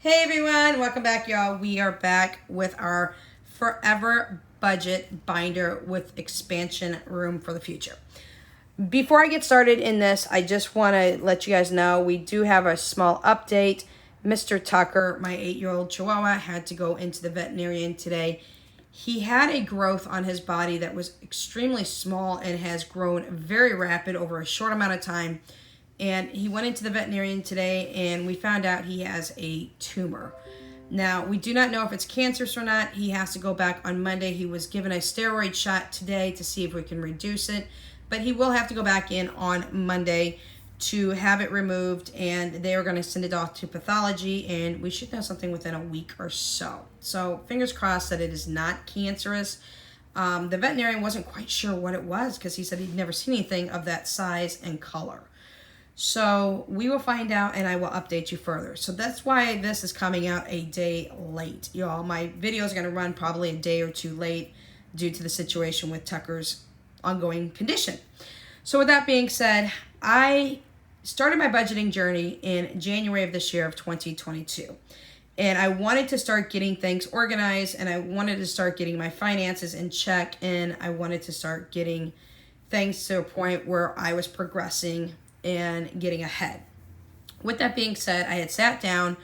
Hey everyone, welcome back y'all. We are back with our forever budget binder with expansion room for the future. Before I get started in this, I just want to let you guys know we do have a small update. Mr. Tucker, my 8-year-old Chihuahua, had to go into the veterinarian today. He had a growth on his body that was extremely small and has grown very rapid over a short amount of time. And he went into the veterinarian today and we found out he has a tumor. Now, we do not know if it's cancerous or not. He has to go back on Monday. He was given a steroid shot today to see if we can reduce it. But he will have to go back in on Monday to have it removed. And they are going to send it off to pathology. And we should know something within a week or so. So fingers crossed that it is not cancerous. The veterinarian wasn't quite sure what it was because he said he'd never seen anything of that size and color. So we will find out and I will update you further. So that's why this is coming out a day late. Y'all, my video is going to run probably a day or two late due to the situation with Tucker's ongoing condition. So with that being said, I started my budgeting journey in January of this year of 2022. And I wanted to start getting things organized and I wanted to start getting my finances in check and I wanted to start getting things to a point where I was progressing and getting ahead. With that being said, I had sat down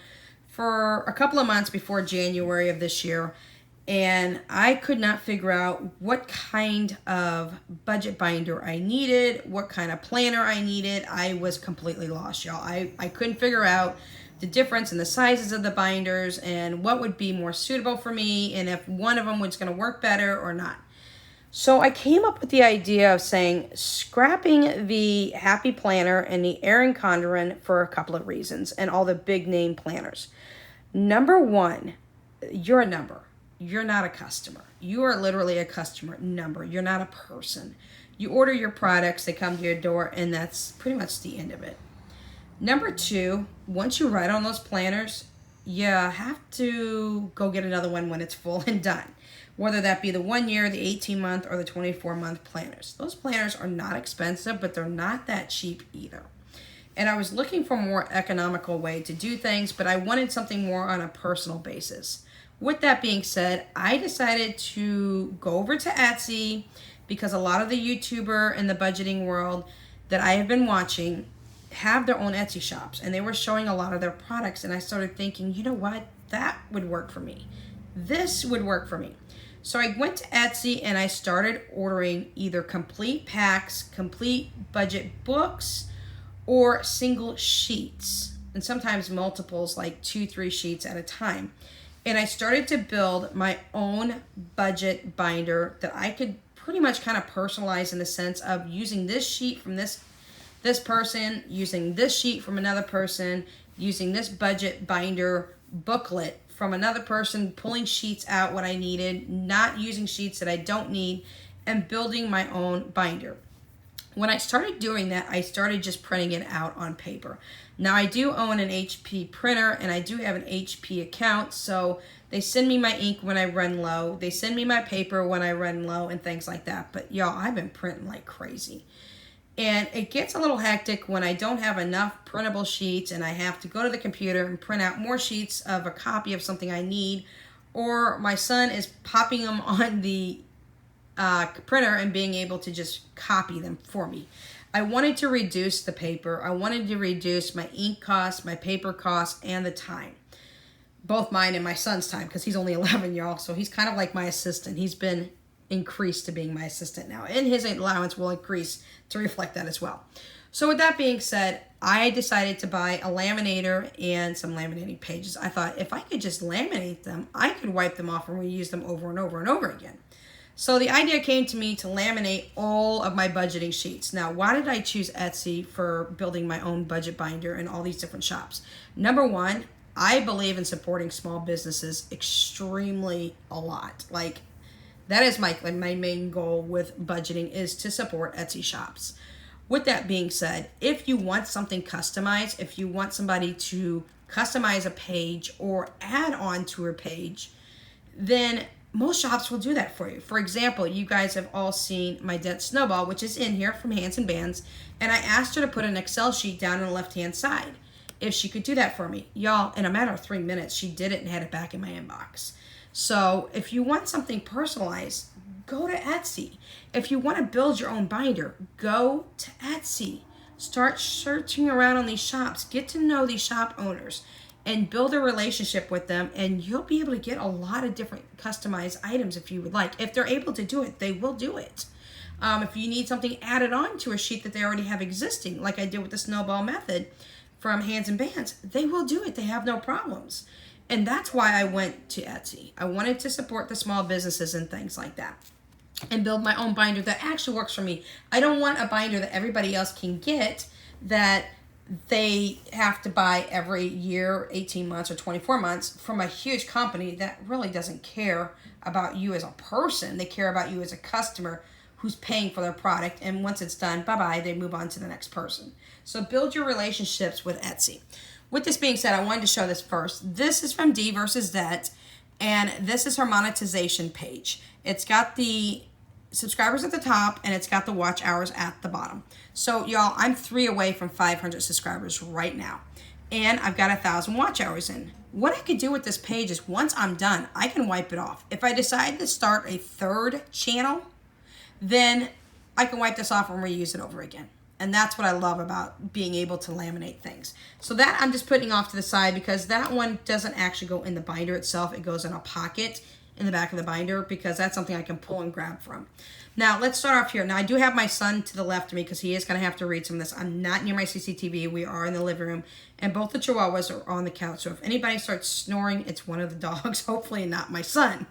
for a couple of months before January of this year and I could not figure out what kind of budget binder I needed, what kind of planner I needed. I was completely lost, y'all. I couldn't figure out the difference in the sizes of the binders and what would be more suitable for me and if one of them was going to work better or not. So I came up with the idea of saying scrapping the Happy Planner and the Erin Condren for a couple of reasons and all the big name planners. Number one, you're a number. You're not a customer. You are literally a customer number. You're not a person. You order your products, they come to your door, and that's pretty much the end of it. Number two, once you write on those planners, you have to go get another one when it's full and done. Whether that be the 1 year, the 18-month, or the 24-month planners. Those planners are not expensive, but they're not that cheap either. And I was looking for a more economical way to do things, but I wanted something more on a personal basis. With that being said, I decided to go over to Etsy because a lot of the YouTuber in the budgeting world that I have been watching have their own Etsy shops, and they were showing a lot of their products, and I started thinking, you know what, that would work for me. This would work for me. So I went to Etsy and I started ordering either complete packs, complete budget books, or single sheets, and sometimes multiples like 2-3 sheets at a time. And I started to build my own budget binder that I could pretty much kind of personalize in the sense of using this sheet from this person, using this sheet from another person, using this budget binder booklet from another person, pulling sheets out when I needed, not using sheets that I don't need, and building my own binder. When I started doing that, I started just printing it out on paper. Now I do own an HP printer and I do have an HP account, so they send me my ink when I run low. They send me my paper when I run low and things like that. But y'all, I've been printing like crazy. And it gets a little hectic when I don't have enough printable sheets and I have to go to the computer and print out more sheets of a copy of something I need, or my son is popping them on the printer and being able to just copy them for me. I wanted to reduce the paper. I wanted to reduce my ink costs, my paper costs, and the time. Both mine and my son's time, because he's only 11, y'all, so he's kind of like my assistant. He's been increased to being my assistant now, and his allowance will increase to reflect that as well. So with that being said, I decided to buy a laminator and some laminating pages. I thought if I could just laminate them, I could wipe them off and reuse them over and over and over again. So the idea came to me to laminate all of my budgeting sheets. Now, why did I choose Etsy for building my own budget binder and all these different shops? Number one, I believe in supporting small businesses extremely a lot. Like, that is my main goal with budgeting, is to support Etsy shops. With that being said, if you want something customized, if you want somebody to customize a page or add on to a page, then most shops will do that for you. For example, you guys have all seen my Debt Snowball, which is in here from Hands and Bands, and I asked her to put an Excel sheet down on the left-hand side. if she could do that for me. Y'all, in a matter of 3 minutes, she did it and had it back in my inbox. So if you want something personalized, go to Etsy. If you want to build your own binder, go to Etsy. Start searching around on these shops. Get to know these shop owners and build a relationship with them, and you'll be able to get a lot of different customized items if you would like. If they're able to do it, they will do it. If you need something added on to a sheet that they already have existing, like I did with the snowball method from Hands and Bands, they will do it. They have no problems. And that's why I went to Etsy. I wanted to support the small businesses and things like that and build my own binder that actually works for me. I don't want a binder that everybody else can get that they have to buy every year, 18 months or 24 months from a huge company that really doesn't care about you as a person. They care about you as a customer who's paying for their product, and once it's done, bye-bye, they move on to the next person. So build your relationships with Etsy. With this being said, I wanted to show this first. This is from D versus That, and this is her monetization page. It's got the subscribers at the top, and it's got the watch hours at the bottom. So y'all, I'm 3 away from 500 subscribers right now, and I've got 1,000 watch hours in. What I could do with this page is once I'm done, I can wipe it off. If I decide to start a 3rd channel, then I can wipe this off and reuse it over again. And that's what I love about being able to laminate things. So that I'm just putting off to the side because that one doesn't actually go in the binder itself. It goes in a pocket in the back of the binder because that's something I can pull and grab from. Now let's start off here. Now I do have my son to the left of me because he is going to have to read some of this. I'm not near my CCTV. We are in the living room and both the chihuahuas are on the couch. So if anybody starts snoring, it's one of the dogs, hopefully not my son.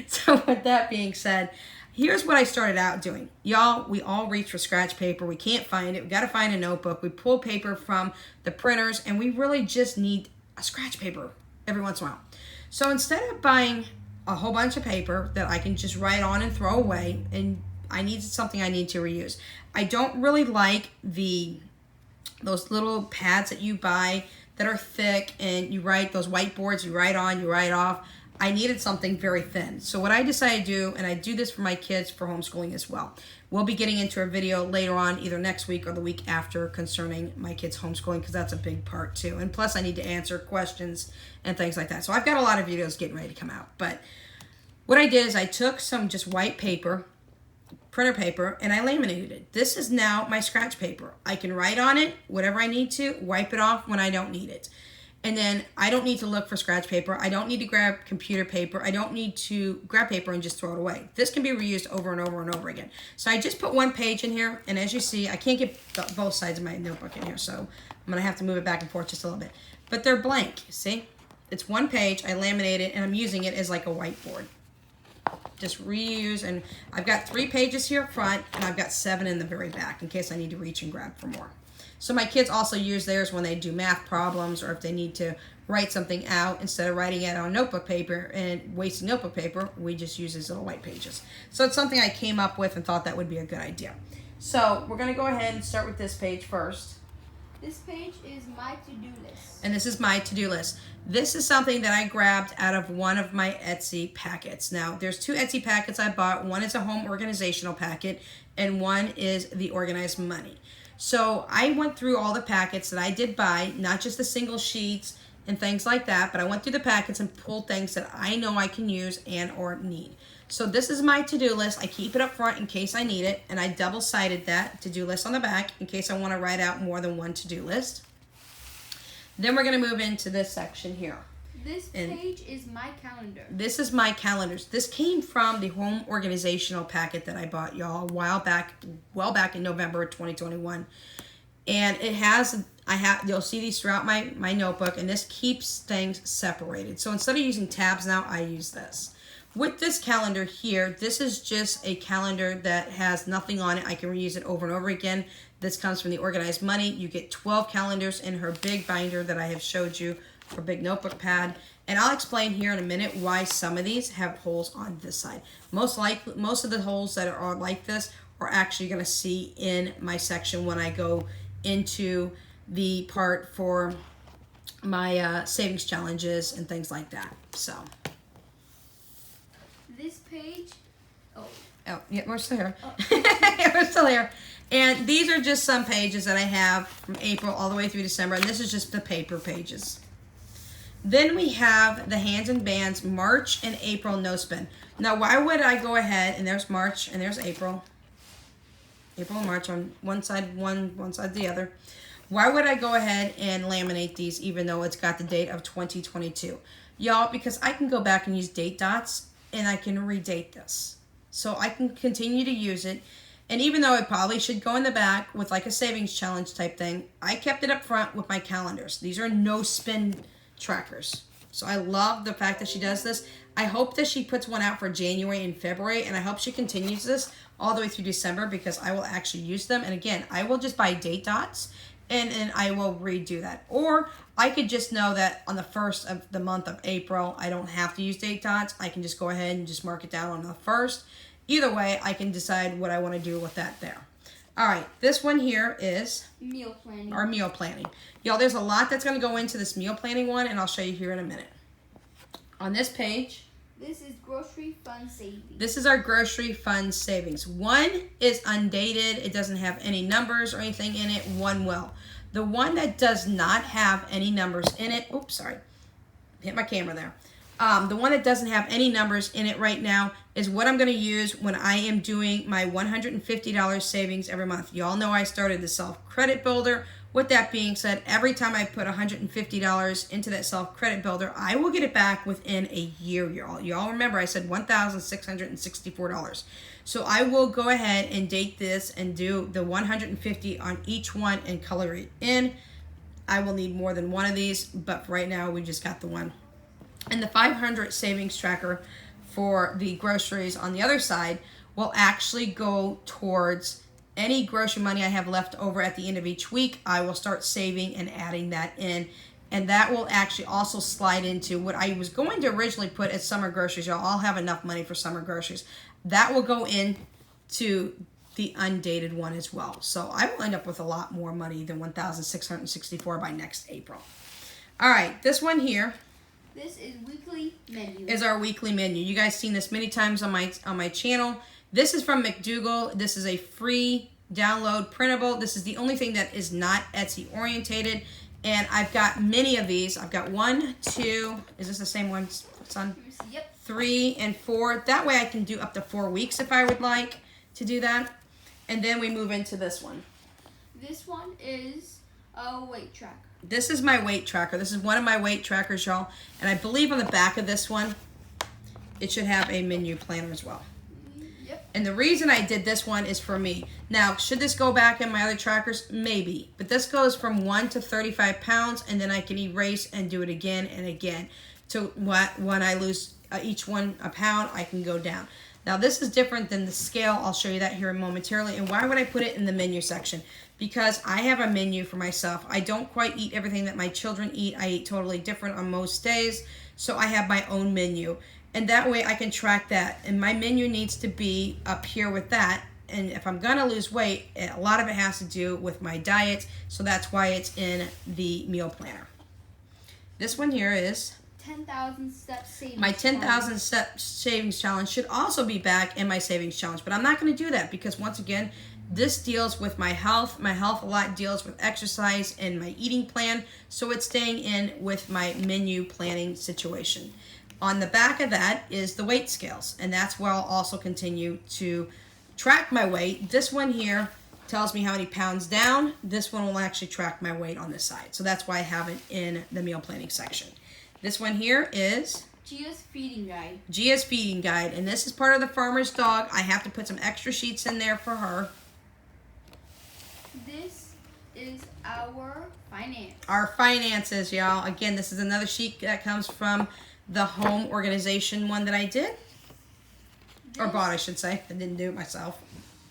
So with that being said, here's what I started out doing. Y'all, we all reach for scratch paper. We can't find it. We got to find a notebook. We pull paper from the printers, and we really just need a scratch paper every once in a while. So instead of buying a whole bunch of paper that I can just write on and throw away, and I need something I need to reuse. I don't really like those little pads that you buy that are thick, and you write those whiteboards, you write on, you write off. I needed something very thin. So what I decided to do, and I do this for my kids for homeschooling as well. We'll be getting into a video later on, either next week or the week after, concerning my kids' homeschooling, because that's a big part too. And plus I need to answer questions and things like that. So I've got a lot of videos getting ready to come out. But what I did is I took some just white paper, printer paper, and I laminated it. This is now my scratch paper. I can write on it, whatever I need to, wipe it off when I don't need it. And then I don't need to look for scratch paper. I don't need to grab computer paper. I don't need to grab paper and just throw it away. This can be reused over and over and over again. So I just put one page in here, and as you see, I can't get both sides of my notebook in here, so I'm gonna have to move it back and forth just a little bit. But they're blank, see? It's one page, I laminated, and I'm using it as like a whiteboard. Just reuse, and I've got 3 pages here up front, and I've got 7 in the very back in case I need to reach and grab for more. So my kids also use theirs when they do math problems or if they need to write something out. Instead of writing it on notebook paper and wasting notebook paper, we just use these little white pages. So it's something I came up with and thought that would be a good idea. So we're going to go ahead and start with this page first. This page is my to-do list. And this is my to-do list. This is something that I grabbed out of one of my Etsy packets. Now, there's 2 Etsy packets I bought. One is a home organizational packet, and one is the organized money. So I went through all the packets that I did buy, not just the single sheets and things like that, but I went through the packets and pulled things that I know I can use and or need. So this is my to-do list. I keep it up front in case I need it, and I double-sided that to-do list on the back in case I want to write out more than one to-do list. Then we're going to move into this section here. This page is my calendar. This is my calendars. This came from the home organizational packet that I bought, y'all, a while back, well back in November of 2021. And it has, you'll see these throughout my notebook, and this keeps things separated. So instead of using tabs now, I use this. With this calendar here, this is just a calendar that has nothing on it. I can reuse it over and over again. This comes from the Organized Money. You get 12 calendars in her big binder that I have showed you for big notebook pad. And I'll explain here in a minute why some of these have holes on this side. Most of the holes that are like this are actually going to see in my section when I go into the part for my savings challenges and things like that. So this page, Oh, yeah, we're still here. We're still here. And these are just some pages that I have from April all the way through December. And this is just the paper pages. Then we have the hands and bands, March and April no spend. Now, why would I go ahead, and there's March and there's April. April and March on one side, one side the other. Why would I go ahead and laminate these even though it's got the date of 2022? Y'all, because I can go back and use date dots and I can redate this. So I can continue to use it. And even though it probably should go in the back with like a savings challenge type thing, I kept it up front with my calendars. These are no spend trackers. So I love the fact that she does this. I hope that she puts one out for January and February, and I hope she continues this all the way through December because I will actually use them. And again, I will just buy date dots and I will redo that. Or I could just know that on the 1st of the month of April, I don't have to use date dots. I can just go ahead and just mark it down on the 1st. Either way, I can decide what I want to do with that there. All right, this one here is meal planning. Our meal planning. Y'all, there's a lot that's going to go into this meal planning one, and I'll show you here in a minute. On this page, this is grocery fund savings. This is our grocery fund savings. One is undated. It doesn't have any numbers or anything in it. One will. The one that does not have any numbers in it, oops, sorry, hit my camera there. The one that doesn't have any numbers in it right now is what I'm going to use when I am doing my $150 savings every month. You all know I started the self-credit builder. With that being said, every time I put $150 into that self-credit builder, I will get it back within a year, y'all. Y'all remember I said $1,664. So I will go ahead and date this and do the 150 on each one and color it in. I will need more than one of these, but for right now we just got the one. And the 500 savings tracker for the groceries on the other side will actually go towards any grocery money I have left over at the end of each week. I will start saving and adding that in. And that will actually also slide into what I was going to originally put as summer groceries. Y'all all have enough money for summer groceries. That will go into the undated one as well. So I will end up with a lot more money than $1,664 by next April. All right, this one here. This is weekly menu. Is our weekly menu. You guys seen this many times on my channel. This is from McDougal. This is a free download printable. This is the only thing that is not Etsy orientated. And I've got many of these. I've got 1, 2, is this the same one, son? Yep. 3 and 4. That way I can do up to 4 weeks if I would like to do that. And then we move into this one. This one is a weight tracker. This is my weight tracker. This is one of my weight trackers, y'all. And I believe on the back of this one, it should have a menu planner as well. Yep. And the reason I did this one is for me. Now, should this go back in my other trackers? Maybe. But this goes from 1 to 35 pounds, and then I can erase and do it again and again. So when I lose each one a pound, I can go down. Now, this is different than the scale. I'll show you that here momentarily. And why would I put it in the menu section? Because I have a menu for myself. I don't quite eat everything that my children eat. I eat totally different on most days. So I have my own menu. And that way I can track that. And my menu needs to be up here with that. And if I'm going to lose weight, a lot of it has to do with my diet. So that's why it's in the meal planner. This one here is 10,000 steps savings. My 10,000 steps savings challenge should also be back in my savings challenge. But I'm not going to do that because once again, this deals with my health. My health a lot deals with exercise and my eating plan. So it's staying in with my menu planning situation. On the back of that is the weight scales. And that's where I'll also continue to track my weight. This one here tells me how many pounds down. This one will actually track my weight on this side. So that's why I have it in the meal planning section. This one here is Gia's feeding guide. Gia's feeding guide. And this is part of the farmer's dog. I have to put some extra sheets in there for her. This is our finance. Our finances, y'all. Again, this is another sheet that comes from the home organization one that I did. Or bought, I should say. I didn't do it myself.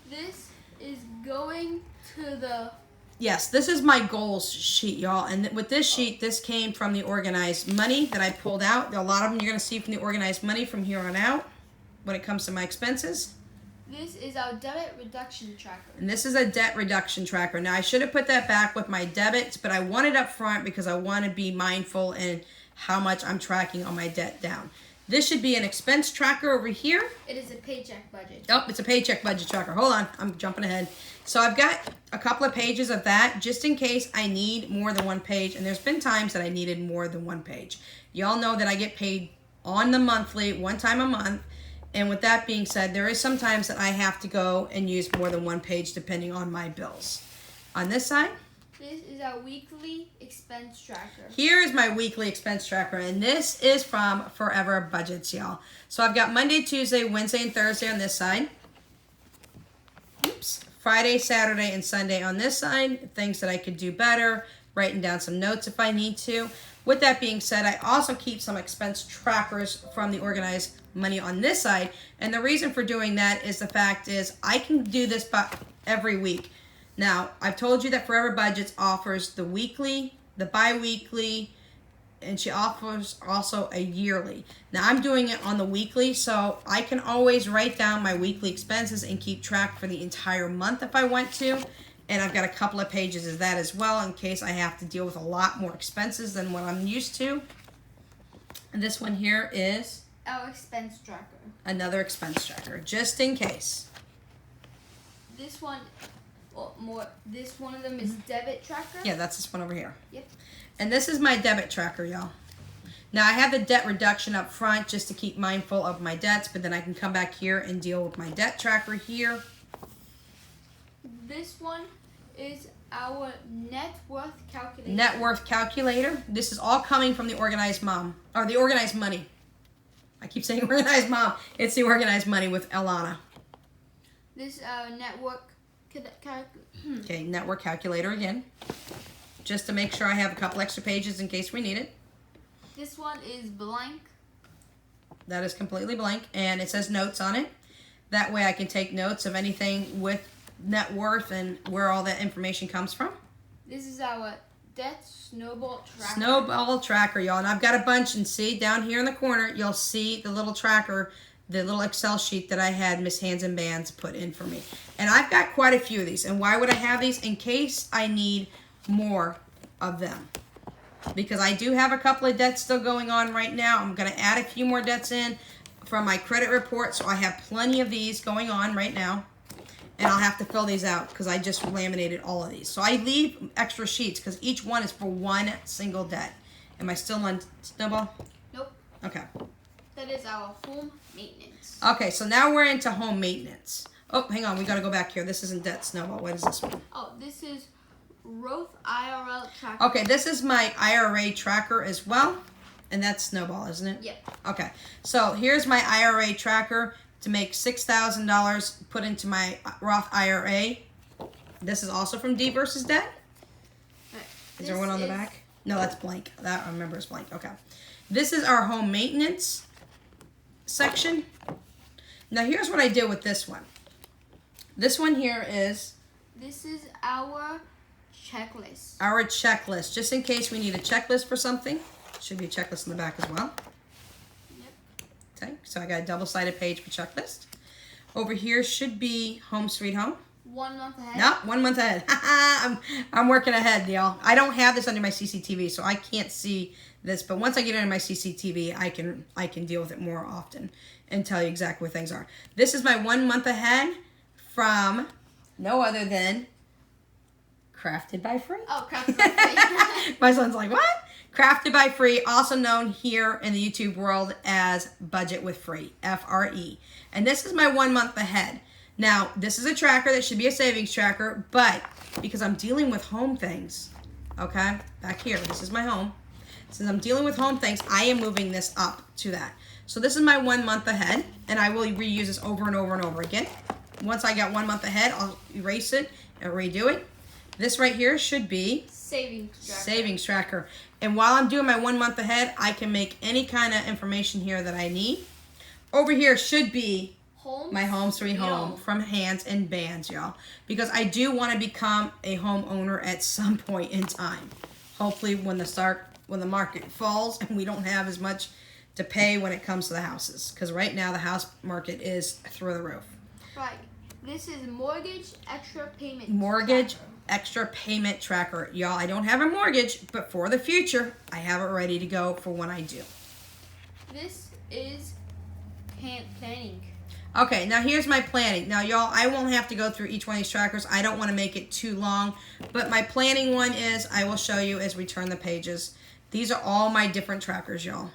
This is going to the... Yes, this is my goals sheet, y'all. And with this sheet, this came from the organized money that I pulled out. A lot of them you're going to see from the organized money from here on out when it comes to my expenses. This is our debit reduction tracker. And this is a debt reduction tracker. Now, I should have put that back with my debits, but I want it up front because I want to be mindful in how much I'm tracking on my debt down. This should be an expense tracker over here. It is a paycheck budget. Oh, it's a paycheck budget tracker. Hold on, I'm jumping ahead. So I've got a couple of pages of that just in case I need more than one page. And there's been times that I needed more than one page. Y'all know that I get paid on the monthly, one time a month. And with that being said, there is sometimes that I have to go and use more than one page depending on my bills. On this side, this is our weekly expense tracker. Here is my weekly expense tracker, and this is from Forever Budgets, y'all. So I've got Monday, Tuesday, Wednesday, and Thursday on this side. Oops. Friday, Saturday, and Sunday on this side. Things that I could do better, writing down some notes if I need to. With that being said, I also keep some expense trackers from the organized money on this side. And the reason for doing that is the fact is I can do this every week. Now, I've told you that Forever Budgets offers the weekly, the bi-weekly, and she offers also a yearly. Now, I'm doing it on the weekly, so I can always write down my weekly expenses and keep track for the entire month if I want to. And I've got a couple of pages of that as well in case I have to deal with a lot more expenses than what I'm used to. And this one here is our expense tracker. Another expense tracker, just in case. This one... This one of them is Debit Tracker. Yeah, that's this one over here. Yep. And this is my debit tracker, y'all. Now, I have the debt reduction up front just to keep mindful of my debts, but then I can come back here and deal with my debt tracker here. This one is our net worth calculator. Net worth calculator. This is all coming from the organized mom, or the organized money. I keep saying organized mom. It's the organized money with Elana. This network... Okay, network calculator again. Just to make sure I have a couple extra pages in case we need it. This one is blank. That is completely blank, and it says notes on it. That way I can take notes of anything with net worth and where all that information comes from. This is our debt snowball tracker. Snowball tracker, y'all. And I've got a bunch, and see down here in the corner, you'll see the little tracker, the little Excel sheet that I had Miss Hands and Bands put in for me. And I've got quite a few of these. And why would I have these? In case I need more of them. Because I do have a couple of debts still going on right now. I'm going to add a few more debts in from my credit report. So I have plenty of these going on right now. And I'll have to fill these out because I just laminated all of these. So I leave extra sheets because each one is for one single debt. Am I still on Snowball? Nope. Okay. That is our home maintenance. Okay, so now we're into home maintenance. Oh, hang on. We got to go back here. This isn't debt Snowball. What is this one? Oh, this is Roth IRL Tracker. Okay, this is my IRA tracker as well. And that's Snowball, isn't it? Yep. Okay, so here's my IRA tracker to make $6,000 put into my Roth IRA. This is also from D versus Debt. Right. Is there one on the back? No, that's blank. That I remember is blank. Okay. This is our home maintenance section. Now here's what I did with this one. This one here is... This is our checklist. Our checklist. Just in case we need a checklist for something. Should be a checklist in the back as well. Yep. Okay, so I got a double-sided page for checklist. Over here should be Home Sweet Home. 1 month ahead. No, 1 month ahead. I'm working ahead, y'all. I don't have this under my CCTV, so I can't see this. But once I get it under my CCTV, I can deal with it more often and tell you exactly where things are. This is my 1 month ahead from no other than Crafted by Free. Oh, Crafted by Free. My son's like, what? Crafted by Free, also known here in the YouTube world as Budget with Free, F-R-E. And this is my 1 month ahead. Now, this is a tracker that should be a savings tracker, but because I'm dealing with home things, okay, back here, this is my home. Since I'm dealing with home things, I am moving this up to that. So this is my 1 month ahead, and I will reuse this over and over and over again. Once I got 1 month ahead, I'll erase it and redo it. This right here should be savings tracker. And while I'm doing my 1 month ahead, I can make any kind of information here that I need. Over here should be my Home Sweet Home from Hands and Bands, y'all. Because I do want to become a homeowner at some point in time. Hopefully when the market falls and we don't have as much to pay when it comes to the houses. Because right now the house market is through the roof. Right. This is Mortgage Extra Payment Mortgage Tracker. Extra Payment Tracker. Y'all, I don't have a mortgage, but for the future, I have it ready to go for when I do. This is planning. Okay, now here's my planning. Now, y'all, I won't have to go through each one of these trackers. I don't want to make it too long. But my planning one is, I will show you as we turn the pages. These are all my different trackers, y'all.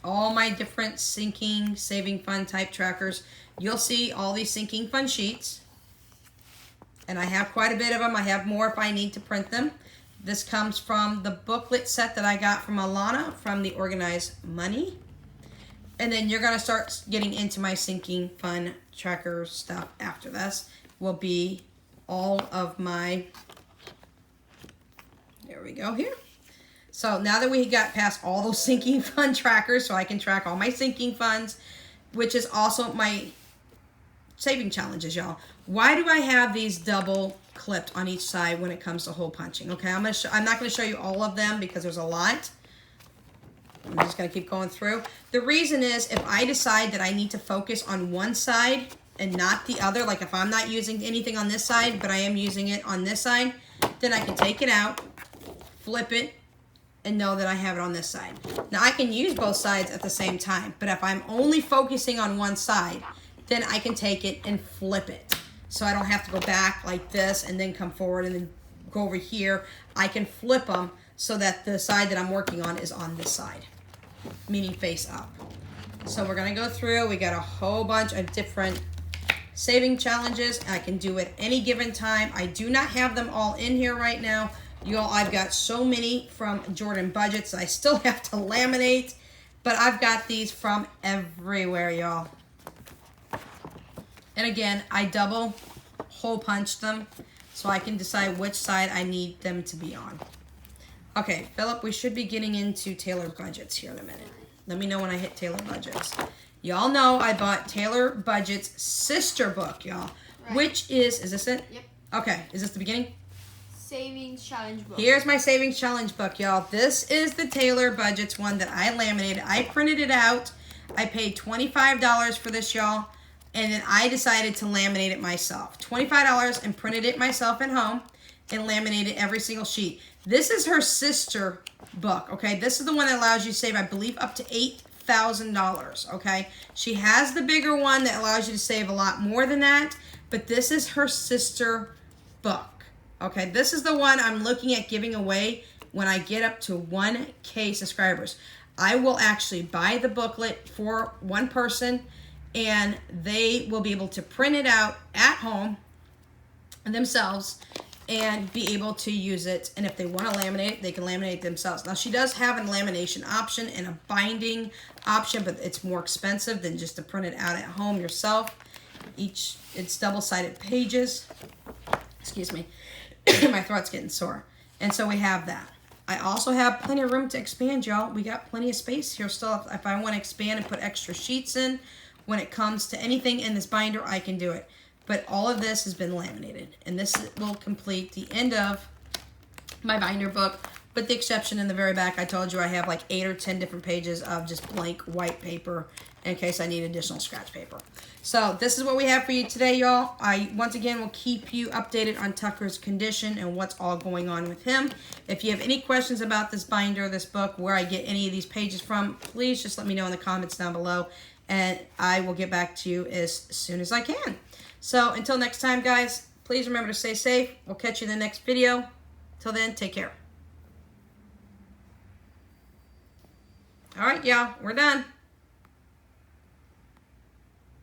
All my different sinking, saving fund type trackers. You'll see all these sinking fund sheets. And I have quite a bit of them. I have more if I need to print them. This comes from the booklet set that I got from Alana from the Organized Money. And then you're going to start getting into my sinking fund tracker stuff after this. Will be all of my, there we go here. So now that we got past all those sinking fund trackers, so I can track all my sinking funds, which is also my saving challenges, y'all. Why do I have these double clipped on each side when it comes to hole punching? Okay, I'm not going to show you all of them because there's a lot. I'm just going to keep going through. The reason is if I decide that I need to focus on one side and not the other, like if I'm not using anything on this side, but I am using it on this side, then I can take it out, flip it, and know that I have it on this side. Now I can use both sides at the same time, but if I'm only focusing on one side, then I can take it and flip it. So I don't have to go back like this and then come forward and then go over here. I can flip them so that the side that I'm working on is on this side, meaning face up. So we're gonna go through, we got a whole bunch of different saving challenges. I can do at any given time. I do not have them all in here right now. Y'all, I've got so many from Jordan Budgets. I still have to laminate, but I've got these from everywhere, y'all. And again, I double hole punch them so I can decide which side I need them to be on. Okay, Philip, we should be getting into Taylor Budgets here in a minute. Let me know when I hit Taylor Budgets. Y'all know I bought Taylor Budgets' sister book, y'all. Right. Which is this it? Yep. Okay, is this the beginning? Savings Challenge book. Here's my Savings Challenge book, y'all. This is the Taylor Budgets one that I laminated. I printed it out. I paid $25 for this, y'all. And then I decided to laminate it myself. $25 and printed it myself at home and laminated every single sheet. This is her sister book, okay? This is the one that allows you to save, I believe, up to $8,000, okay? She has the bigger one that allows you to save a lot more than that, but this is her sister book, okay? This is the one I'm looking at giving away when I get up to 1K subscribers. I will actually buy the booklet for one person, and they will be able to print it out at home themselves and be able to use it. And if they want to laminate it, they can laminate themselves. Now, she does have a lamination option and a binding option, but it's more expensive than just to print it out at home yourself. It's double-sided pages. Excuse me. My throat's getting sore. And so we have that. I also have plenty of room to expand, y'all. We got plenty of space here still. If I want to expand and put extra sheets in, when it comes to anything in this binder, I can do it. But all of this has been laminated. And this will complete the end of my binder book, with the exception in the very back. I told you I have like 8 or 10 different pages of just blank white paper in case I need additional scratch paper. So this is what we have for you today, y'all. I, once again, will keep you updated on Tucker's condition and what's all going on with him. If you have any questions about this binder, this book, where I get any of these pages from, please just let me know in the comments down below, and I will get back to you as soon as I can. So until next time, guys, please remember to stay safe. We'll catch you in the next video. Till then, take care. All right, y'all, we're done.